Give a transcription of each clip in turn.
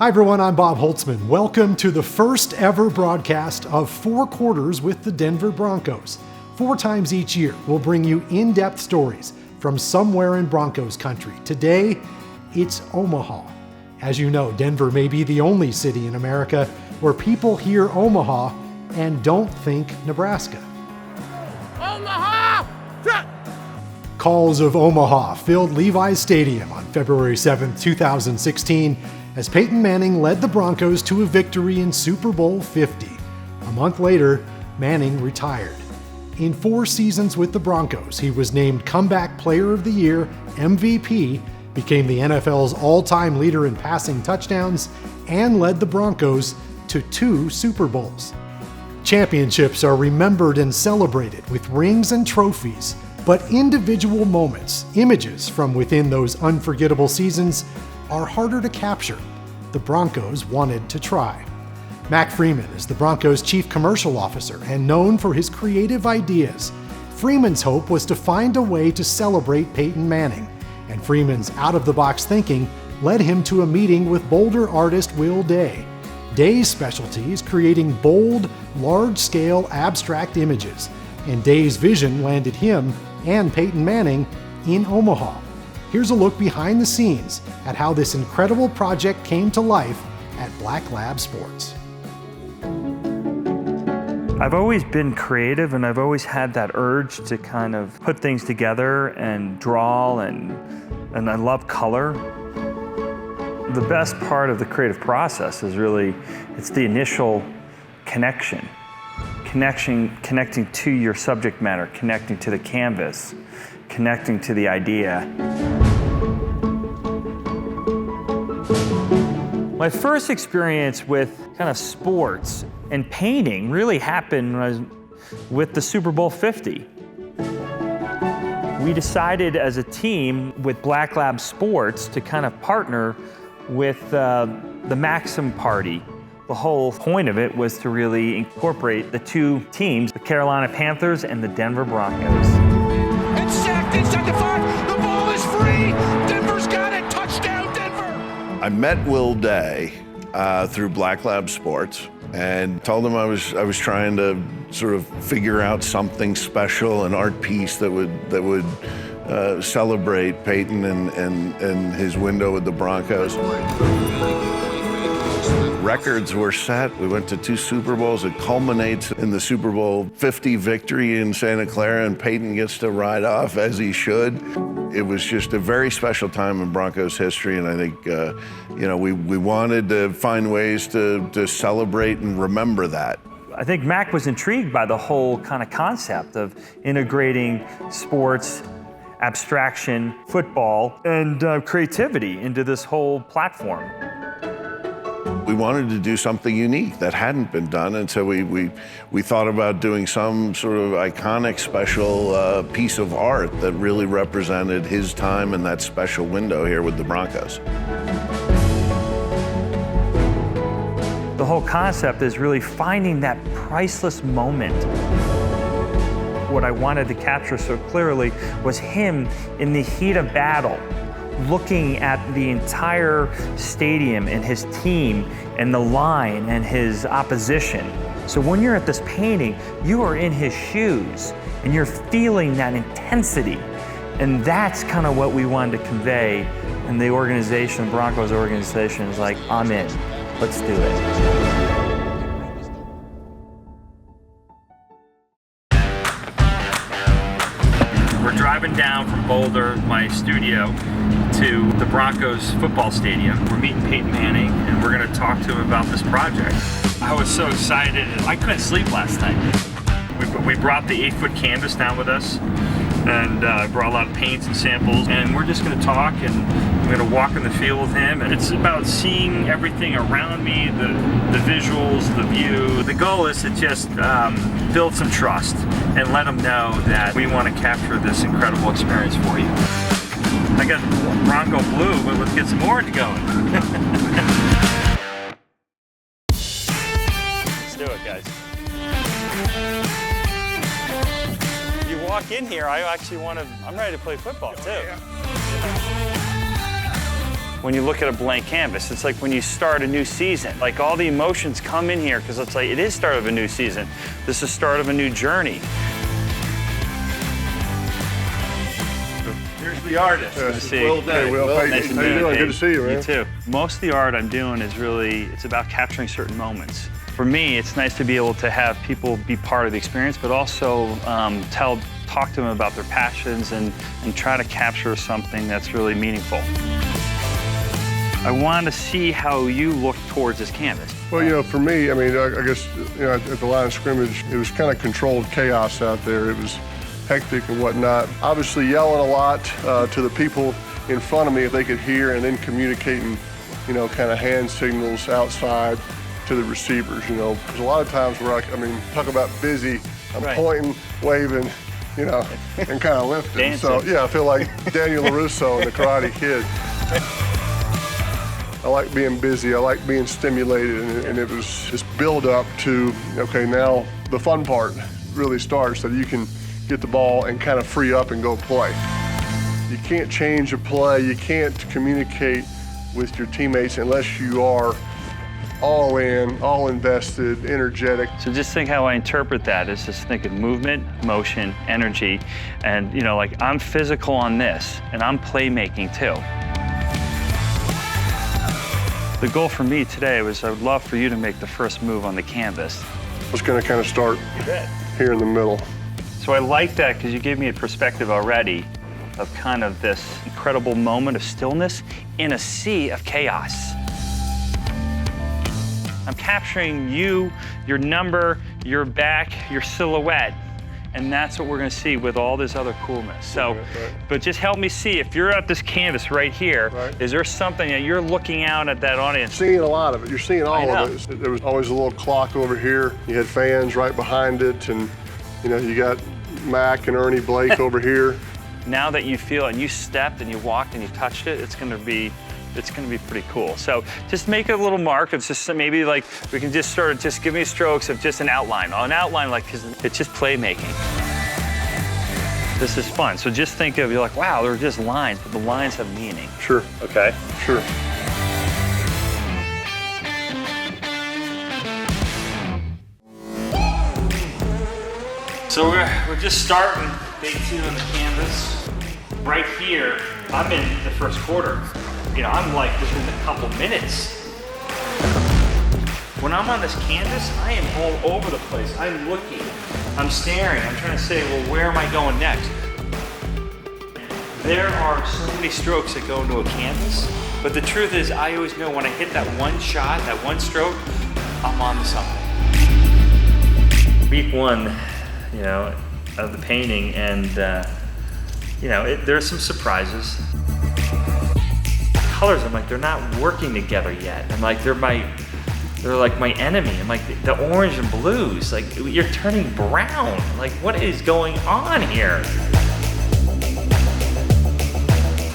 Hi everyone, I'm Bob Holtzman. Welcome to the first ever broadcast of 4 quarters with the Denver Broncos. 4 times each year, we'll bring you in-depth stories from somewhere in Broncos country. Today, it's Omaha. As you know, Denver may be the only city in America where people hear Omaha and don't think Nebraska. Omaha! Calls of Omaha filled Levi's Stadium on February 7, 2016, as Peyton Manning led the Broncos to a victory in Super Bowl 50. A month later, Manning retired. In 4 seasons with the Broncos, he was named Comeback Player of the Year, MVP, became the NFL's all-time leader in passing touchdowns, and led the Broncos to 2 Super Bowls. Championships are remembered and celebrated with rings and trophies, but individual moments, images from within those unforgettable seasons, are harder to capture. The Broncos wanted to try. Mac Freeman is the Broncos' chief commercial officer and known for his creative ideas. Freeman's hope was to find a way to celebrate Peyton Manning, and Freeman's out-of-the-box thinking led him to a meeting with Boulder artist Will Day. Day's specialty is creating bold, large-scale abstract images, and Day's vision landed him and Peyton Manning in Omaha. Here's a look behind the scenes at how this incredible project came to life at Black Lab Sports. I've always been creative, and I've always had that urge to kind of put things together and draw, and I love color. The best part of the creative process is really, it's the initial connection to your subject matter, connecting to the canvas, connecting to the idea. My first experience with kind of sports and painting really happened when I was with the Super Bowl 50. We decided as a team with Black Lab Sports to kind of partner with the Maxim Party. The whole point of it was to really incorporate the 2 teams, the Carolina Panthers and the Denver Broncos. It's sacked inside the 5. The ball is free. Denver's got it. Touchdown, Denver. I met Will Day through Black Lab Sports and told him I was trying to sort of figure out something special, an art piece that would celebrate Peyton and his window with the Broncos. Records were set. We went to 2 Super Bowls. It culminates in the Super Bowl 50 victory in Santa Clara, and Peyton gets to ride off as he should. It was just a very special time in Broncos history, and I think we wanted to find ways to celebrate and remember that. I think Mac was intrigued by the whole kind of concept of integrating sports, abstraction, football, and creativity into this whole platform. We wanted to do something unique that hadn't been done, and so we thought about doing some sort of iconic special piece of art that really represented his time in that special window here with the Broncos. The whole concept is really finding that priceless moment. What I wanted to capture so clearly was him in the heat of battle, looking at the entire stadium and his team and the line and his opposition. So when you're at this painting, you are in his shoes and you're feeling that intensity. And that's kind of what we wanted to convey. And the organization, the Broncos organization, is like, I'm in, let's do it. Driving down from Boulder, my studio, to the Broncos football stadium. We're meeting Peyton Manning, and we're going to talk to him about this project. I was so excited. I couldn't sleep last night. We brought the 8-foot canvas down with us, and brought a lot of paints and samples, and we're just going to talk, and I'm going to walk in the field with him. And it's about seeing everything around me, the visuals, the view. The goal is to just build some trust and let them know that we want to capture this incredible experience for you. I got Bronco blue, but let's get some orange going. Let's do it, guys. You walk in here, I'm ready to play football too. when you look at a blank canvas. It's like when you start a new season. Like all the emotions come in here because it's like it is start of a new season. This is start of a new journey. Here's the artist. Good to see. Well done. Hey, Will, Nice to how meet you doing? Hey, Good to see you, man. You too. Most of the art I'm doing is really, it's about capturing certain moments. For me, it's nice to be able to have people be part of the experience, but also talk to them about their passions and try to capture something that's really meaningful. I wanted to see how you look towards this canvas. Well, for me, I mean, I guess, at the line of scrimmage, it was kind of controlled chaos out there. It was hectic and whatnot. Obviously yelling a lot to the people in front of me if they could hear, and then communicating, kind of hand signals outside to the receivers, Because a lot of times where talk about busy, I'm Right. pointing, waving, and kind of lifting. Dancing. So, yeah, I feel like Daniel LaRusso in The Karate Kid. I like being busy, I like being stimulated, and it was this build up to, okay, now the fun part really starts, that you can get the ball and kind of free up and go play. You can't change a play, you can't communicate with your teammates unless you are all in, all invested, energetic. So just think how I interpret that is just thinking movement, motion, energy, and like I'm physical on this, and I'm playmaking too. The goal for me today was I would love for you to make the first move on the canvas. I was gonna kind of start here in the middle. So I like that because you gave me a perspective already of kind of this incredible moment of stillness in a sea of chaos. I'm capturing you, your number, your back, your silhouette, and that's what we're gonna see with all this other coolness. So, Right. but just help me see, if you're at this canvas right here, Right. is there something that you're looking out at that audience? Seeing a lot of it, you're seeing all I of it. There was always a little clock over here. You had fans right behind it, and you got Mac and Ernie Blake over here. Now that you feel and you stepped and you walked and you touched it, it's gonna be pretty cool. So just make a little mark. It's just maybe like we can just sort of just give me strokes of just an outline. Like, cause it's just playmaking. This is fun. So just think of, you're like, wow, they're just lines, but the lines have meaning. Sure, Okay. sure. So we're just starting day 2 on the canvas. Right here, I'm in the first quarter. I'm like within a couple minutes. When I'm on this canvas, I am all over the place. I'm looking, I'm staring, I'm trying to say, well, where am I going next? There are so many strokes that go into a canvas, but the truth is I always know when I hit that one shot, that one stroke, I'm on to something. Week 1, of the painting, and there are some surprises. Colors, I'm like, they're not working together yet. I'm like, they're like my enemy. I'm like, the orange and blues, like you're turning brown. Like, what is going on here?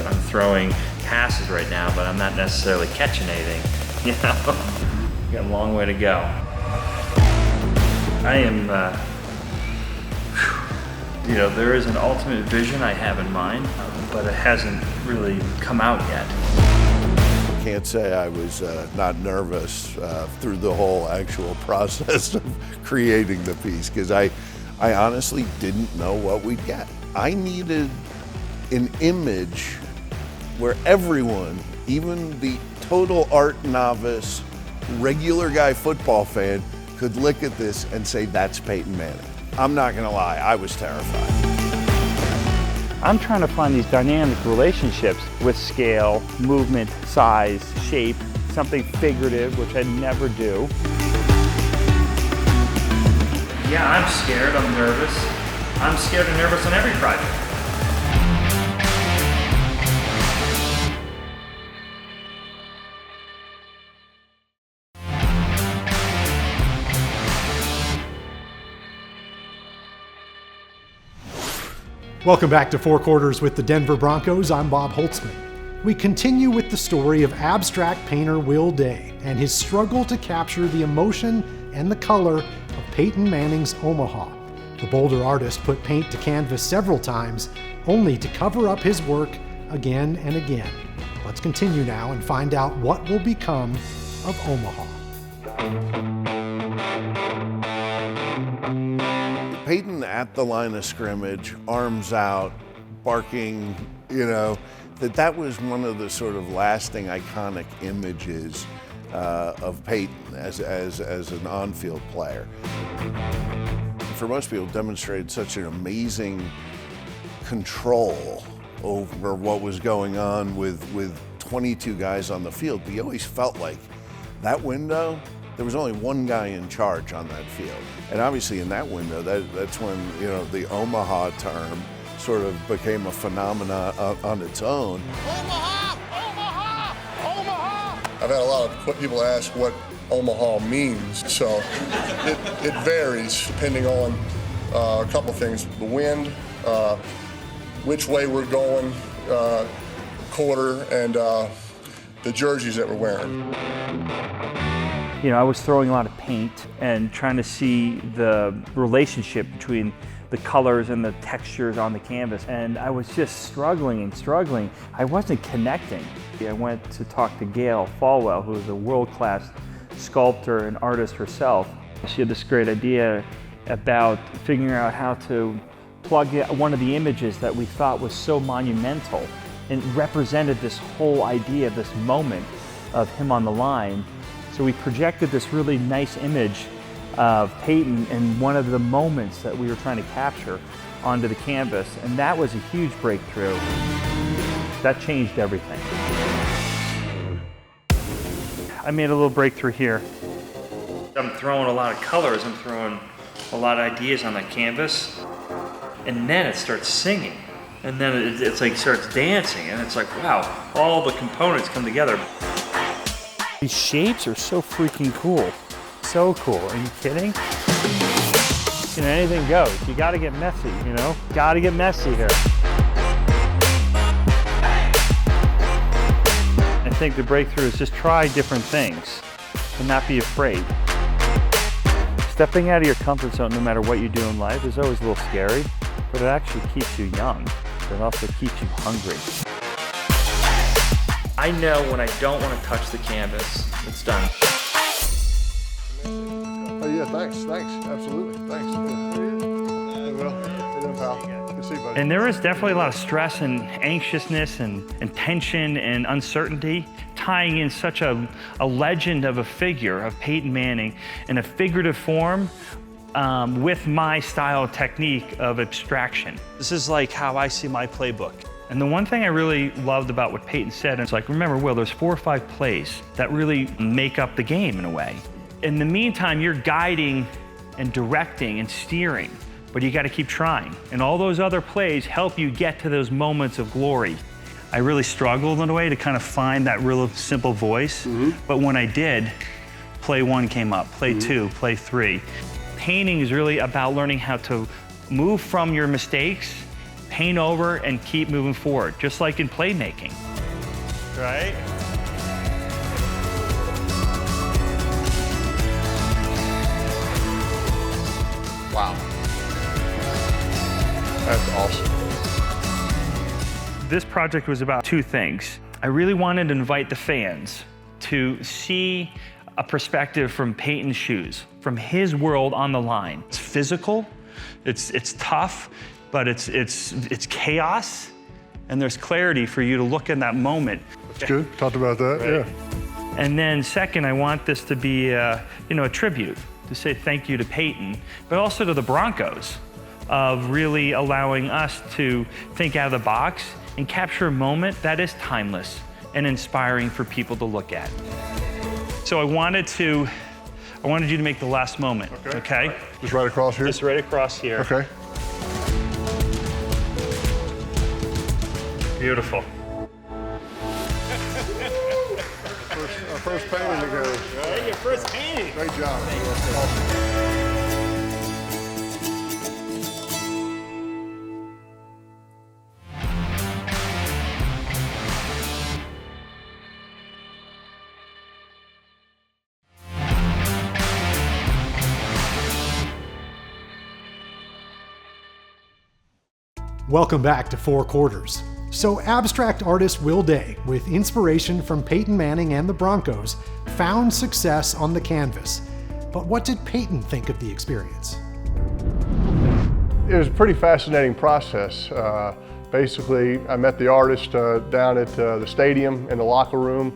I'm throwing passes right now, but I'm not necessarily catching anything. Got a long way to go. I am, there is an ultimate vision I have in mind, but it hasn't really come out yet. Can't say I was not nervous through the whole actual process of creating the piece, because I honestly didn't know what we'd get. I needed an image where everyone, even the total art novice, regular guy football fan, could look at this and say, that's Peyton Manning. I'm not gonna lie, I was terrified. I'm trying to find these dynamic relationships with scale, movement, size, shape, something figurative, which I'd never do. Yeah, I'm scared, I'm nervous. I'm scared and nervous on every project. Welcome back to Four Quarters with the Denver Broncos. I'm Bob Holtzman. We continue with the story of abstract painter Will Day and his struggle to capture the emotion and the color of Peyton Manning's Omaha. The Boulder artist put paint to canvas several times, only to cover up his work again and again. Let's continue now and find out what will become of Omaha. Peyton at the line of scrimmage, arms out, barking, that was one of the sort of lasting iconic images of Peyton as an on-field player. For most people, demonstrated such an amazing control over what was going on with 22 guys on the field. But you always felt like that window, there was only one guy in charge on that field. And obviously in that window, that's when the Omaha term sort of became a phenomenon on its own. Omaha! Omaha! Omaha! I've had a lot of people ask what Omaha means, so it varies depending on a couple things. The wind, which way we're going, quarter, and the jerseys that we're wearing. I was throwing a lot of paint and trying to see the relationship between the colors and the textures on the canvas, and I was just struggling. I wasn't connecting. I went to talk to Gail Falwell, who is a world-class sculptor and artist herself. She had this great idea about figuring out how to plug one of the images that we thought was so monumental and represented this whole idea, this moment of him on the line. So we projected this really nice image of Peyton in one of the moments that we were trying to capture onto the canvas, and that was a huge breakthrough. That changed everything. I made a little breakthrough here. I'm throwing a lot of colors, I'm throwing a lot of ideas on that canvas, and then it starts singing, and then it's like starts dancing, and it's like, wow, all the components come together. These shapes are so freaking cool. So cool. Are you kidding? Anything goes. You gotta get messy, Gotta get messy here. I think the breakthrough is just try different things and not be afraid. Stepping out of your comfort zone, no matter what you do in life, is always a little scary, but it actually keeps you young. It also keeps you hungry. I know when I don't want to touch the canvas, it's done. Oh yeah, thanks, absolutely, thanks. Hey, pal. Good to see you, buddy. And there is definitely a lot of stress and anxiousness and tension and uncertainty tying in such a legend of a figure of Peyton Manning in a figurative form with my style technique of abstraction. This is like how I see my playbook. And the one thing I really loved about what Peyton said, it's like, remember, Will, there's 4 or 5 plays that really make up the game in a way. In the meantime, you're guiding and directing and steering, but you got to keep trying. And all those other plays help you get to those moments of glory. I really struggled in a way to kind of find that real simple voice, but when I did, play 1 came up, play 2, play 3. Painting is really about learning how to move from your mistakes, paint over, and keep moving forward, just like in playmaking, right? Wow. That's awesome. This project was about 2 things. I really wanted to invite the fans to see a perspective from Peyton's shoes, from his world on the line. It's physical, it's tough, but it's chaos, and there's clarity for you to look in that moment. That's good. Talked about that, right. Yeah. And then second, I want this to be a tribute, to say thank you to Peyton, but also to the Broncos of really allowing us to think out of the box and capture a moment that is timeless and inspiring for people to look at. So I wanted you to make the last moment, okay? Just right across here? Just right across here. Okay. Beautiful. Our first painting together. Right, your first painting. Great job. Awesome. Welcome back to 4 Quarters. So abstract artist Will Day, with inspiration from Peyton Manning and the Broncos, found success on the canvas. But what did Peyton think of the experience? It was a pretty fascinating process. Basically, I met the artist down at the stadium in the locker room,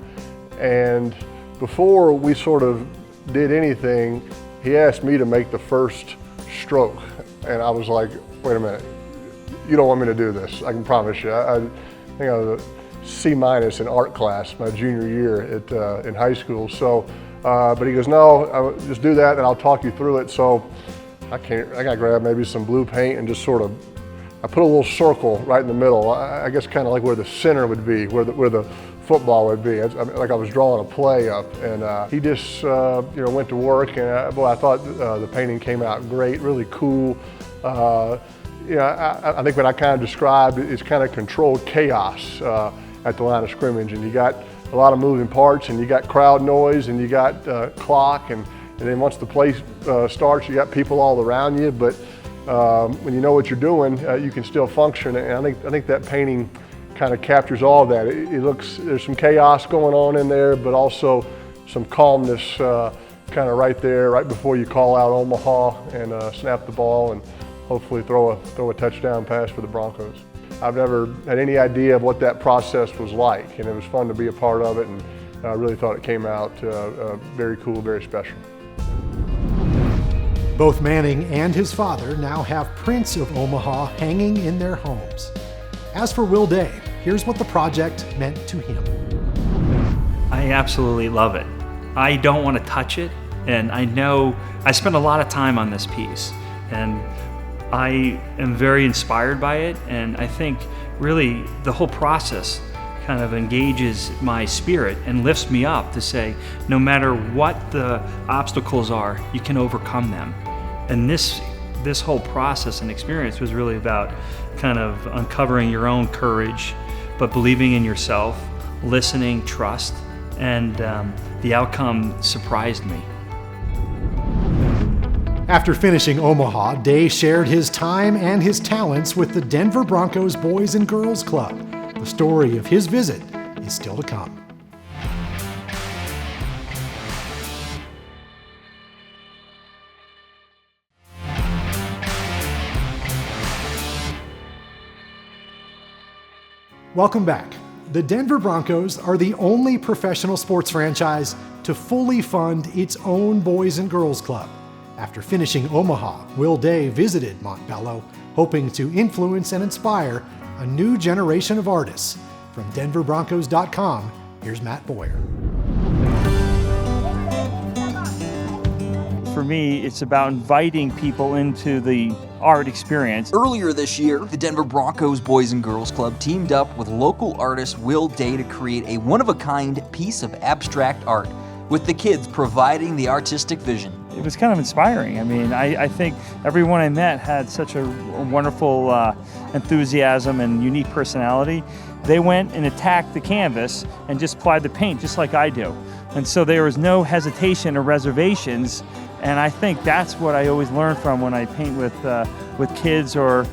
and before we sort of did anything, he asked me to make the first stroke. And I was like, wait a minute, you don't want me to do this, I can promise you. I think I was a C- in art class my junior year in high school. So, but he goes, no, just do that and I'll talk you through it. So I got to grab maybe some blue paint and just sort of, I put a little circle right in the middle, I guess kind of like where the center would be, where the football would be. Like I was drawing a play up, and he just went to work, and boy, I thought the painting came out great, really cool. I think what I kind of described is kind of controlled chaos at the line of scrimmage, and you got a lot of moving parts, and you got crowd noise, and you got clock, and then once the play starts, you got people all around you, but when you know what you're doing, you can still function, and I think that painting kind of captures all that. It looks, there's some chaos going on in there, but also some calmness kind of right there, right before you call out Omaha and snap the ball and hopefully throw a touchdown pass for the Broncos. I've never had any idea of what that process was like, and it was fun to be a part of it, and I really thought it came out very cool, very special. Both Manning and his father now have prints of Omaha hanging in their homes. As for Will Day, here's what the project meant to him. I absolutely love it. I don't want to touch it, and I know I spent a lot of time on this piece, and I am very inspired by it, and I think really the whole process kind of engages my spirit and lifts me up to say, no matter what the obstacles are, you can overcome them. And this whole process and experience was really about kind of uncovering your own courage, but believing in yourself, listening, trust, and the outcome surprised me. After finishing Omaha, Day shared his time and his talents with the Denver Broncos Boys and Girls Club. The story of his visit is still to come. Welcome back. The Denver Broncos are the only professional sports franchise to fully fund its own Boys and Girls Club. After finishing Omaha, Will Day visited Montbello, hoping to influence and inspire a new generation of artists. From DenverBroncos.com, here's Matt Boyer. For me, it's about inviting people into the art experience. Earlier this year, the Denver Broncos Boys and Girls Club teamed up with local artist Will Day to create a one-of-a-kind piece of abstract art, with the kids providing the artistic vision. It was kind of inspiring. I mean, I think everyone I met had such a wonderful enthusiasm and unique personality. They went and attacked the canvas and just applied the paint just like I do. And so there was no hesitation or reservations. And I think that's what I always learn from when I paint with kids or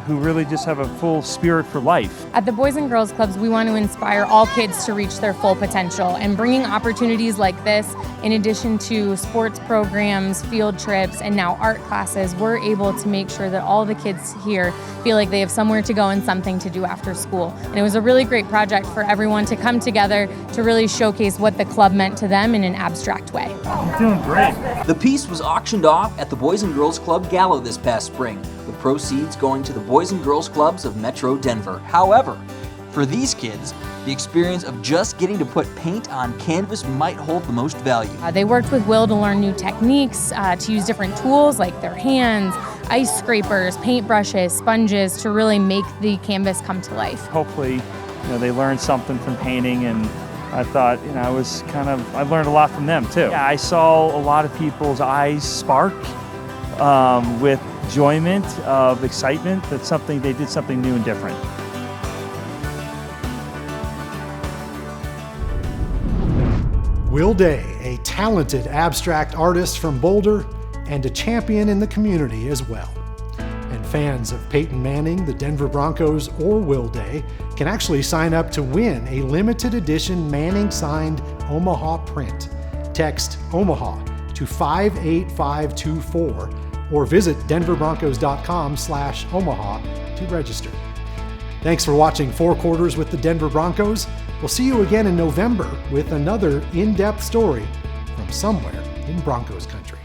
who really just have a full spirit for life. At the Boys and Girls Clubs, we want to inspire all kids to reach their full potential, and bringing opportunities like this, in addition to sports programs, field trips, and now art classes, we're able to make sure that all the kids here feel like they have somewhere to go and something to do after school. And it was a really great project for everyone to come together to really showcase what the club meant to them in an abstract way. You're doing great. The piece was auctioned off at the Boys and Girls Club Gala this past spring, with proceeds going to the Boys and Girls Clubs of Metro Denver. However, for these kids, the experience of just getting to put paint on canvas might hold the most value. They worked with Will to learn new techniques, to use different tools like their hands, ice scrapers, paint brushes, sponges, to really make the canvas come to life. Hopefully, they learned something from painting, and I thought, I learned a lot from them too. Yeah, I saw a lot of people's eyes spark with enjoyment, of excitement that they did something new and different. Will Day, a talented abstract artist from Boulder and a champion in the community as well. And Fans of Peyton Manning, the Denver Broncos, or Will Day can actually sign up to win a limited edition Manning signed Omaha print. Text Omaha to 58524 or visit denverbroncos.com/Omaha to register. Thanks for watching 4 Quarters with the Denver Broncos. We'll see you again in November with another in-depth story from somewhere in Broncos country.